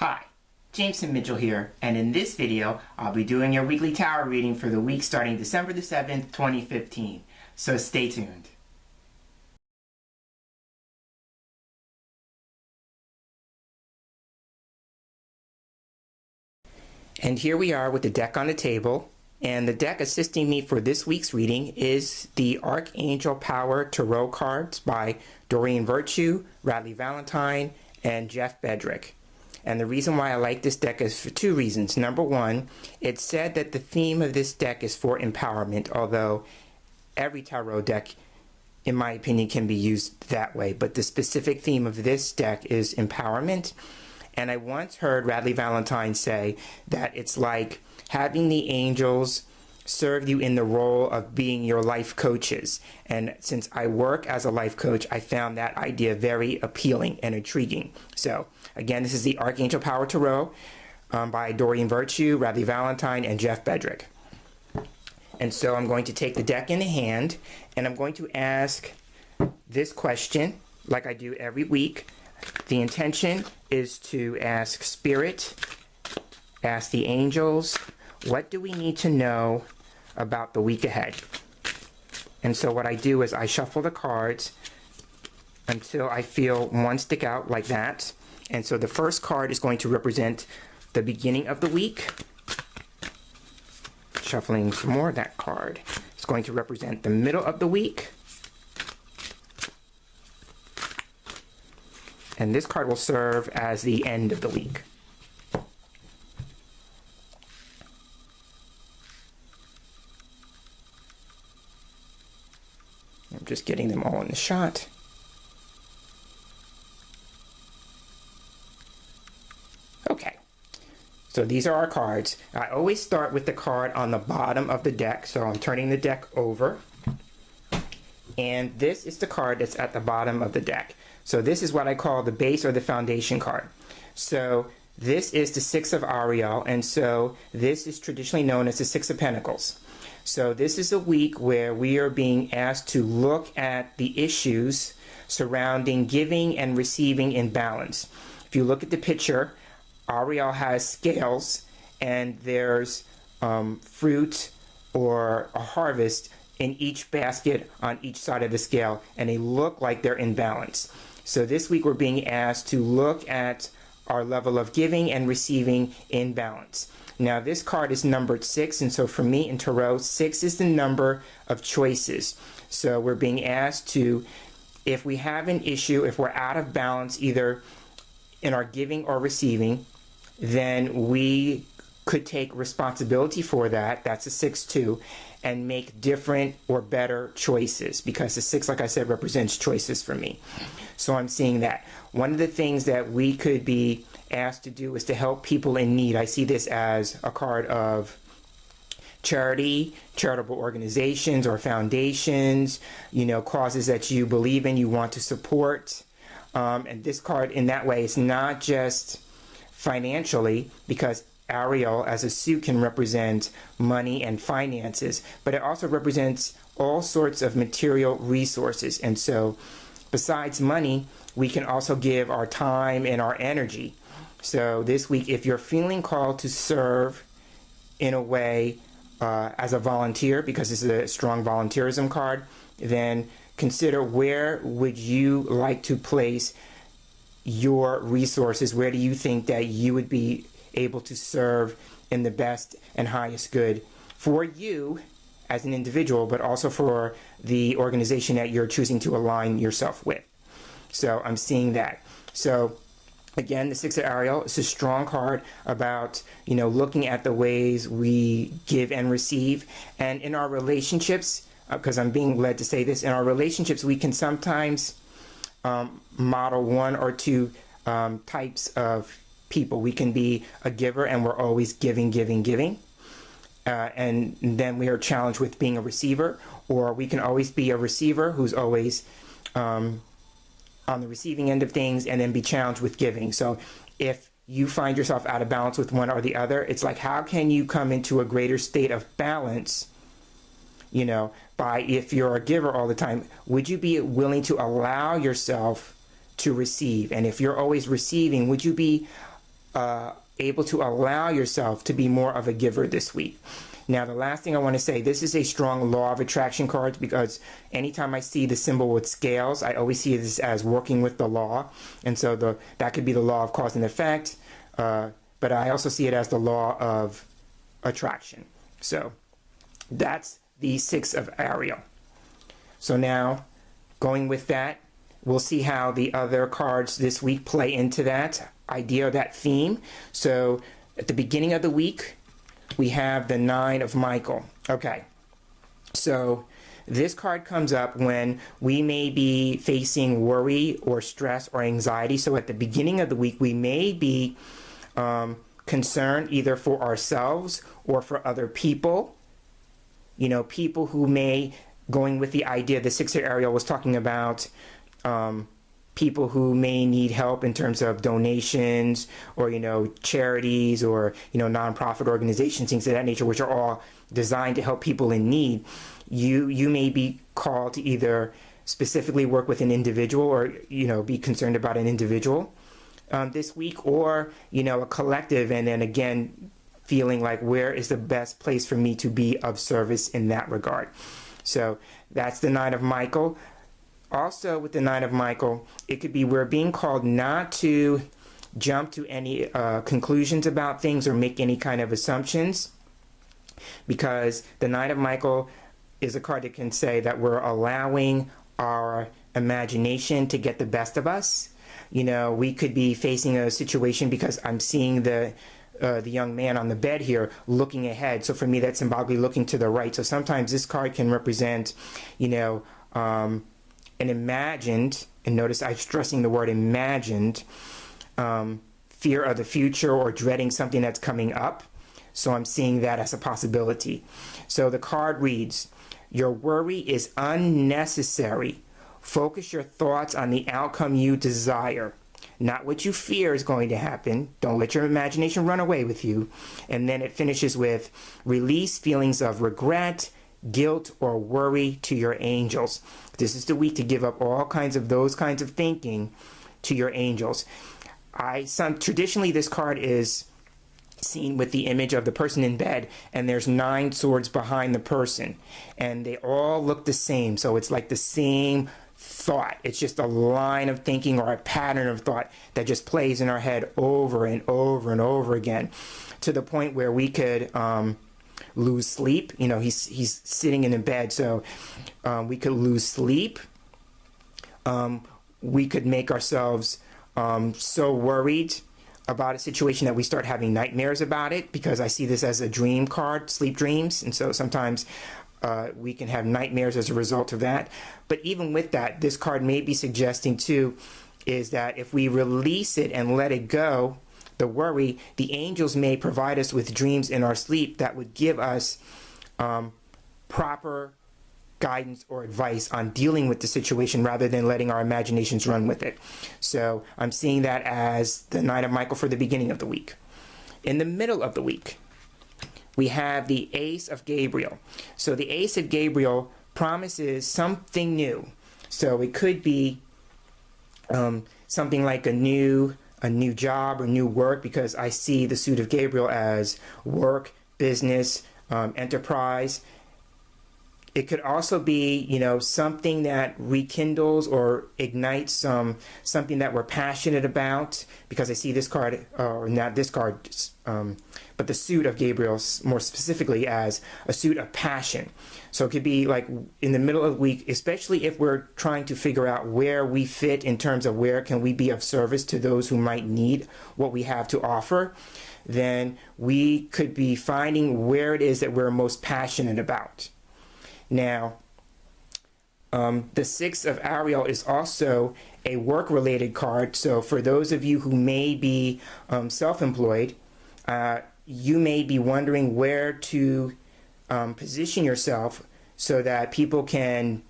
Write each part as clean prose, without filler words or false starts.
Hi, Jameson Mitchell here, and in this video, I'll be doing your weekly tarot reading for the week starting December the 7th, 2015. So stay tuned. And here we are with the deck on the table, and the deck assisting me for this week's reading is the Archangel Power Tarot cards by Doreen Virtue, Radleigh Valentine, and Jeff Bedrick. And the reason why I like this deck is for two reasons. Number one, it's said that the theme of this deck is for empowerment, although every tarot deck, in my opinion, can be used that way. But the specific theme of this deck is empowerment. And I once heard Radleigh Valentine say that it's like having the angels serve you in the role of being your life coaches. And since I work as a life coach, I found that idea very appealing and intriguing. So again, this is the Archangel Power Tarot by Doreen Virtue, Radleigh Valentine, and Jeff Bedrick. And so I'm going to take the deck in hand, and I'm going to ask this question like I do every week. The intention is to ask Spirit, ask the angels, what do we need to know about the week ahead? And so what I do is I shuffle the cards until I feel one stick out like that. And so the first card is going to represent the beginning of the week. Shuffling some more, that card is going to represent the middle of the week. And this card will serve as the end of the week. I'm just getting them all in the shot. Okay, so these are our cards. I always start with the card on the bottom of the deck, so I'm turning the deck over. And this is the card that's at the bottom of the deck. So this is what I call the base or the foundation card. So this is the Six of Ariel, and so this is traditionally known as the Six of Pentacles. So this is a week where we are being asked to look at the issues surrounding giving and receiving in balance. If you look at the picture, Ariel has scales, and there's fruit or a harvest in each basket on each side of the scale, and they look like they're in balance. So this week we're being asked to look at our level of giving and receiving in balance. Now this card is numbered 6, and so for me in Tarot, 6 is the number of choices. So we're being asked to, if we have an issue, if we're out of balance either in our giving or receiving, then we could take responsibility for that. That's a 6-2, and make different or better choices, because the 6, like I said, represents choices for me. So I'm seeing that. One of the things that we could be asked to do is to help people in need. I see this as a card of charity, charitable organizations or foundations, you know, causes that you believe in, you want to support. And this card in that way is not just financially, because Ariel as a suit can represent money and finances, but it also represents all sorts of material resources. And so besides money, we can also give our time and our energy. So this week, if you're feeling called to serve in a way as a volunteer, because this is a strong volunteerism card, then consider where would you like to place your resources. Where do you think that you would be able to serve in the best and highest good for you as an individual, but also for the organization that you're choosing to align yourself with. So I'm seeing that. So again, the Six of Ariel is a strong card about, you know, looking at the ways we give and receive. And in our relationships, because I'm being led to say this, in our relationships, we can sometimes model one or two types of people. We can be a giver and we're always giving, giving, giving. And then we are challenged with being a receiver, or we can always be a receiver who's always on the receiving end of things and then be challenged with giving. So if you find yourself out of balance with one or the other, it's like, how can you come into a greater state of balance, you know, by, if you're a giver all the time, would you be willing to allow yourself to receive? And if you're always receiving, would you be able to allow yourself to be more of a giver this week. Now, the last thing I want to say, this is a strong law of attraction card, because anytime I see the symbol with scales, I always see this as working with the law. And so that could be the law of cause and effect, but I also see it as the law of attraction. So that's the Six of Ariel. So now, going with that, we'll see how the other cards this week play into that idea, that theme. So at the beginning of the week, we have the Nine of Michael. Okay, so this card comes up when we may be facing worry or stress or anxiety. So at the beginning of the week, we may be concerned either for ourselves or for other people. You know, people who may, going with the idea, the Six of Ariel was talking about people who may need help in terms of donations or, you know, charities or, you know, nonprofit organizations, things of that nature, which are all designed to help people in need. You may be called to either specifically work with an individual or, you know, be concerned about an individual this week, or, you know, a collective, and then again feeling like, where is the best place for me to be of service in that regard. So that's the Nine of Michael. Also, with the Nine of Michael, it could be we're being called not to jump to any conclusions about things or make any kind of assumptions, because the Nine of Michael is a card that can say that we're allowing our imagination to get the best of us. You know, we could be facing a situation, because I'm seeing the young man on the bed here looking ahead. So for me, that's symbolically looking to the right. So sometimes this card can represent, you know, an imagined, and notice I'm stressing the word imagined, fear of the future or dreading something that's coming up. So I'm seeing that as a possibility. So the card reads, your worry is unnecessary. Focus your thoughts on the outcome you desire, not what you fear is going to happen. Don't let your imagination run away with you. And then it finishes with, release feelings of regret, guilt, or worry to your angels. This is the week to give up all kinds of those kinds of thinking to your angels. Traditionally, this card is seen with the image of the person in bed, and there's 9 swords behind the person, and they all look the same. So it's like the same thought. It's just a line of thinking or a pattern of thought that just plays in our head over and over and over again, to the point where we could lose sleep. You know, he's sitting in a bed, so we could lose sleep. We could make ourselves so worried about a situation that we start having nightmares about it, because I see this as a dream card, sleep dreams, and so sometimes we can have nightmares as a result of that. But even with that, this card may be suggesting too is that if we release it and let it go, the worry, the angels may provide us with dreams in our sleep that would give us proper guidance or advice on dealing with the situation, rather than letting our imaginations run with it. So I'm seeing that as the Nine of Michael for the beginning of the week. In the middle of the week, we have the Ace of Gabriel. So the Ace of Gabriel promises something new. So it could be something like a new job or new work, because I see the suit of Gabriel as work, business, enterprise. It could also be, you know, something that rekindles or ignites something that we're passionate about, because I see this card, or not this card, but the suit of Gabriel more specifically as a suit of passion. So it could be like in the middle of the week, especially if we're trying to figure out where we fit in terms of where can we be of service to those who might need what we have to offer, then we could be finding where it is that we're most passionate about. Now, the Six of Ariel is also a work-related card. So for those of you who may be self-employed, you may be wondering where to position yourself so that people can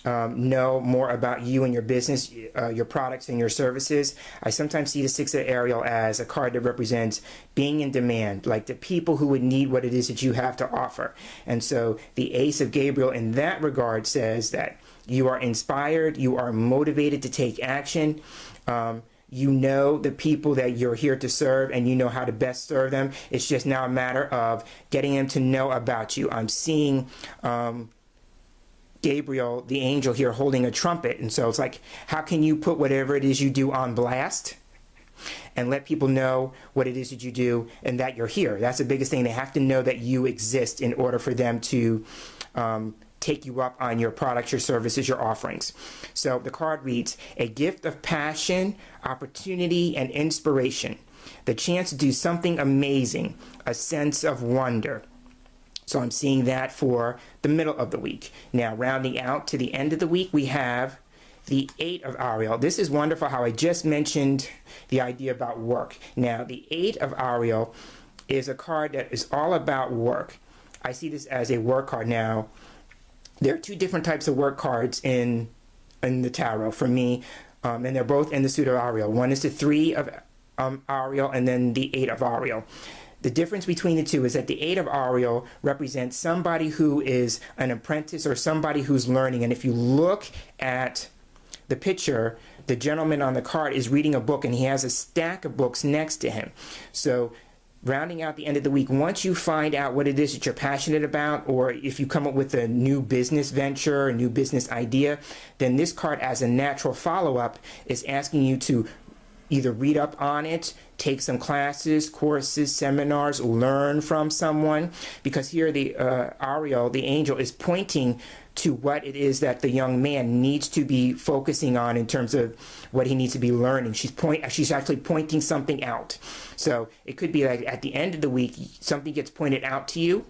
know more about you and your business, your products and your services. I sometimes see the Six of Ariel as a card that represents being in demand, like the people who would need what it is that you have to offer. And so the Ace of Gabriel in that regard says that you are inspired, you are motivated to take action. You know the people that you're here to serve, and you know how to best serve them. It's just now a matter of getting them to know about you. I'm seeing Gabriel, the angel here, holding a trumpet. And so it's like, how can you put whatever it is you do on blast and let people know what it is that you do and that you're here? That's the biggest thing. They have to know that you exist in order for them to take you up on your products, your services, your offerings. So the card reads, a gift of passion, opportunity, and inspiration. The chance to do something amazing, a sense of wonder. So I'm seeing that for the middle of the week. Now, rounding out to the end of the week, we have the 8 of Ariel. This is wonderful how I just mentioned the idea about work. Now, the 8 of Ariel is a card that is all about work. I see this as a work card. Now, there are 2 different types of work cards in the tarot for me, and they're both in the suit of Ariel. One is the 3 of Ariel, and then the 8 of Ariel. The difference between the two is that the 8 of Ariel represents somebody who is an apprentice or somebody who's learning. And if you look at the picture, the gentleman on the card is reading a book, and he has a stack of books next to him. So rounding out the end of the week, once you find out what it is that you're passionate about, or if you come up with a new business venture, a new business idea, then this card, as a natural follow-up, is asking you to either read up on it, take some classes, courses, seminars, learn from someone, because here the Ariel, the angel, is pointing to what it is that the young man needs to be focusing on in terms of what he needs to be learning. She's actually pointing something out. So it could be like at the end of the week, something gets pointed out to you,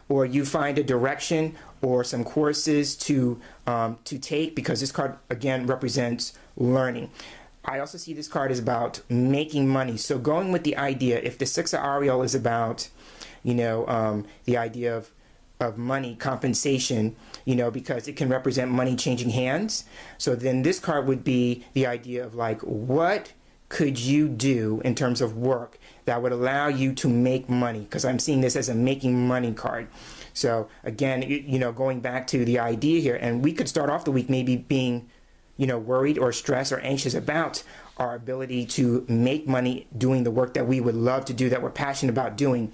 or you find a direction or some courses to take, because this card again represents learning. I also see this card is about making money. So going with the idea, if the 6 of Ariel is about, the idea of money, compensation, because it can represent money changing hands. So then this card would be the idea of like, what could you do in terms of work that would allow you to make money? Because I'm seeing this as a making money card. So again, going back to the idea here, and we could start off the week maybe being worried or stressed or anxious about our ability to make money doing the work that we would love to do, that we're passionate about doing.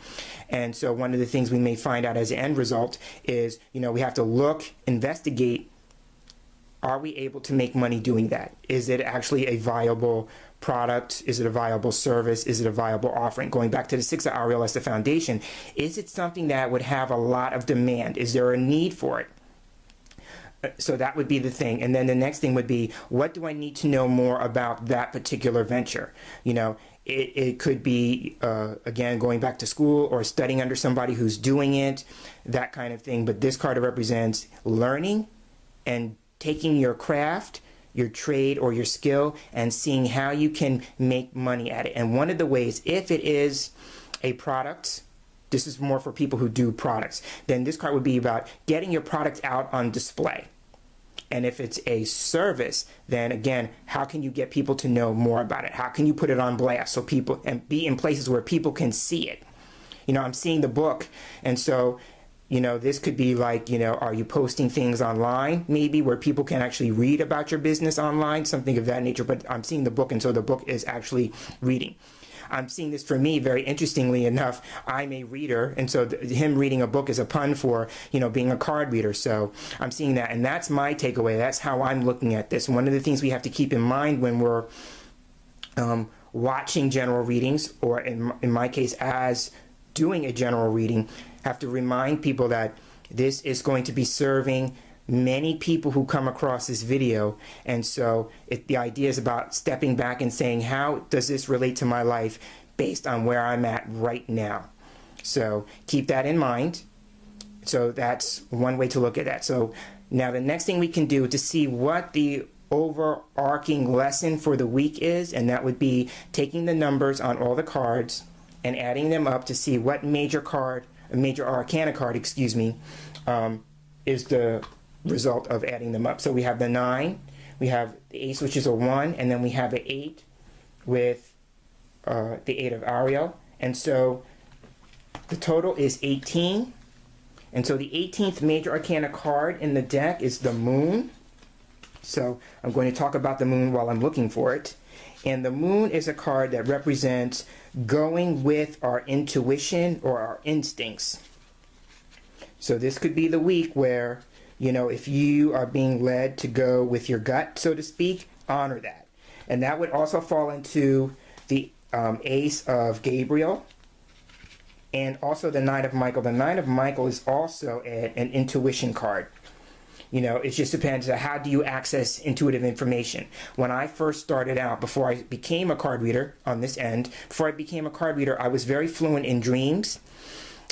And so one of the things we may find out as an end result is, we have to look, investigate, are we able to make money doing that? Is it actually a viable product? Is it a viable service? Is it a viable offering? Going back to the 6 of Ariel as the foundation, is it something that would have a lot of demand? Is there a need for it? So that would be the thing. And then the next thing would be, what do I need to know more about that particular venture? It could be, again, going back to school or studying under somebody who's doing it, that kind of thing. But this card represents learning and taking your craft, your trade, or your skill and seeing how you can make money at it. And one of the ways, if it is a product, this is more for people who do products, then this card would be about getting your product out on display. And if it's a service, then again, how can you get people to know more about it? How can you put it on blast so people, and be in places where people can see it? I'm seeing the book, and so, this could be like, are you posting things online maybe where people can actually read about your business online, something of that nature. But I'm seeing the book, and so the book is actually reading. I'm seeing this for me, very interestingly enough. I'm a reader, and so him reading a book is a pun for, being a card reader. So I'm seeing that, and that's my takeaway. That's how I'm looking at this. One of the things we have to keep in mind when we're watching general readings, or in my case, as doing a general reading, have to remind people that this is going to be serving many people who come across this video. And so the idea is about stepping back and saying, how does this relate to my life based on where I'm at right now? So keep that in mind. So that's one way to look at that. So now the next thing we can do to see what the overarching lesson for the week is, and that would be taking the numbers on all the cards and adding them up to see what major arcana card, is the result of adding them up. So we have the 9, we have the ace, which is a 1, and then we have the 8 with the 8 of Ariel. And so the total is 18. And so the 18th major arcana card in the deck is the Moon. So I'm going to talk about the moon while I'm looking for it. And the moon is a card that represents going with our intuition or our instincts. So this could be the week where, if you are being led to go with your gut, so to speak, honor that. And that would also fall into the Ace of Gabriel and also the Knight of Michael. The Knight of Michael is also an intuition card. It just depends on how do you access intuitive information. When I first started out, before I became a card reader on this end, before I became a card reader, I was very fluent in dreams.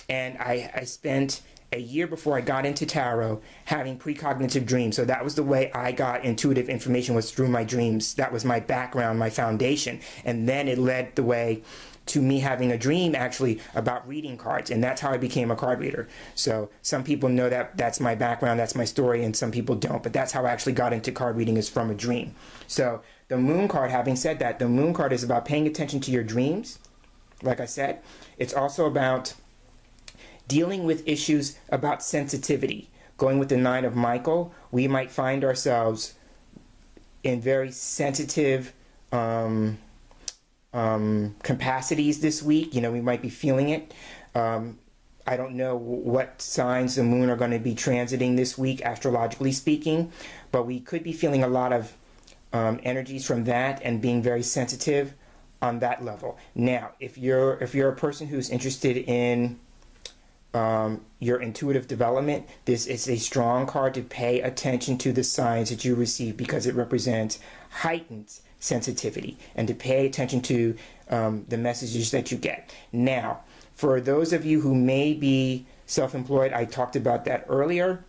And I spent a year before I got into tarot having precognitive dreams. So that was the way I got intuitive information, was through my dreams. That was my background, my foundation. And then it led the way to me having a dream actually about reading cards, and that's how I became a card reader. So some people know that that's my background, that's my story, and some people don't, but that's how I actually got into card reading, is from a dream. So the moon card, having said that, the moon card is about paying attention to your dreams. Like I said, it's also about dealing with issues about sensitivity. Going with the Knight of Michael, we might find ourselves in very sensitive capacities this week. We might be feeling it. I don't know what signs the moon are going to be transiting this week, astrologically speaking, but we could be feeling a lot of energies from that and being very sensitive on that level. Now, if you're a person who's interested in your intuitive development, this is a strong card to pay attention to the signs that you receive, because it represents heightened sensitivity, and to pay attention to the messages that you get. Now, for those of you who may be self-employed, I talked about that earlier,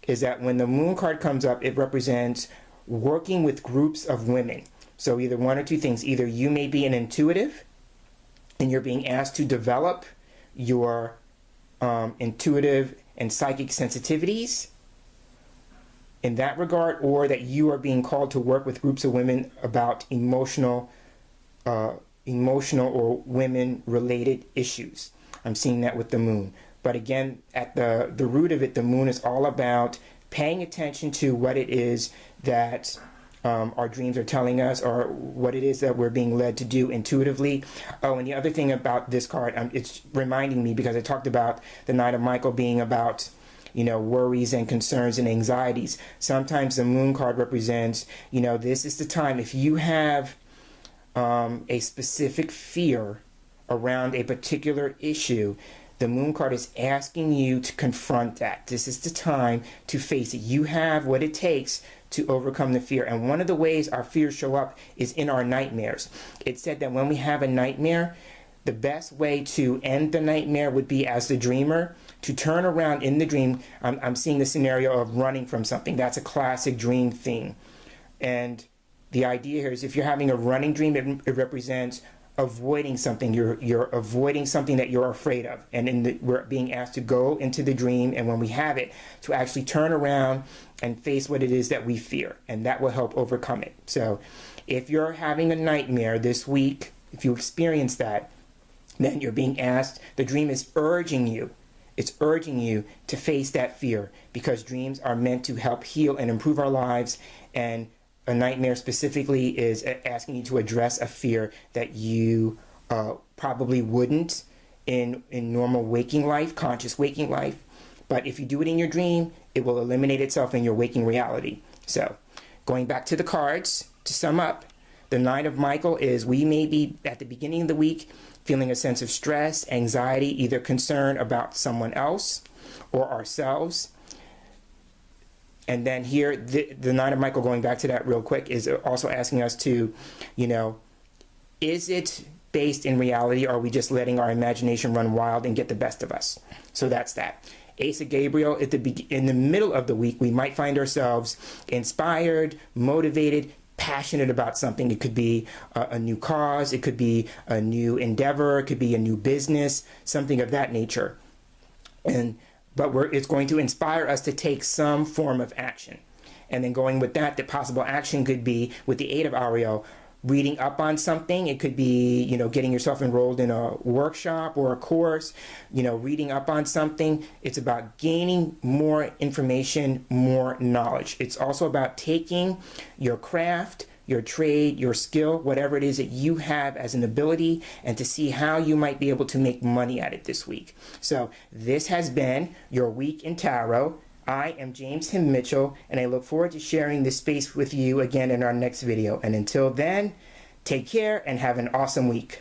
is that when the moon card comes up, it represents working with groups of women. So either one or two things. Either you may be an intuitive and you're being asked to develop your intuitive and psychic sensitivities in that regard, or that you are being called to work with groups of women about emotional or women related issues. I'm seeing that with the moon. But again, at the root of it, the moon is all about paying attention to what it is that our dreams are telling us, or what it is that we're being led to do intuitively. Oh, and the other thing about this card, it's reminding me, because I talked about the Knight of Michael being about worries and concerns and anxieties. Sometimes the moon card represents, this is the time, if you have a specific fear around a particular issue, the moon card is asking you to confront that. This is the time to face it. You have what it takes to overcome the fear. And one of the ways our fears show up is in our nightmares. It said that when we have a nightmare, the best way to end the nightmare would be, as the dreamer, to turn around in the dream. I'm seeing the scenario of running from something. That's a classic dream theme. And the idea here is, if you're having a running dream, it represents avoiding something. You're avoiding something that you're afraid of. And we're being asked to go into the dream, and when we have it, to actually turn around and face what it is that we fear. And that will help overcome it. So if you're having a nightmare this week, if you experience that, then you're being asked, the dream is urging you. It's urging you to face that fear, because dreams are meant to help heal and improve our lives. And a nightmare specifically is asking you to address a fear that you probably wouldn't in normal waking life, conscious waking life. But if you do it in your dream, it will eliminate itself in your waking reality. So going back to the cards, to sum up, the Knight of Michael is, we may be at the beginning of the week feeling a sense of stress, anxiety, either concern about someone else or ourselves. And then here, the Knight of Michael, going back to that real quick, is also asking us to, is it based in reality, or are we just letting our imagination run wild and get the best of us? So that's that. Ace of Gabriel, in the middle of the week, we might find ourselves inspired, motivated, passionate about something. It could be a new cause, it could be a new endeavor, it could be a new business, something of that nature. But it's going to inspire us to take some form of action. And then going with that, the possible action could be, with the Eight of Ariel, reading up on something. It could be, you know, getting yourself enrolled in a workshop or a course, you know, reading up on something. It's about gaining more information, more knowledge. It's also about taking your craft, your trade, your skill, whatever it is that you have as an ability, and to see how you might be able to make money at it this week. So this has been your week in tarot. I am James Himm Mitchell, and I look forward to sharing this space with you again in our next video. And until then, take care and have an awesome week.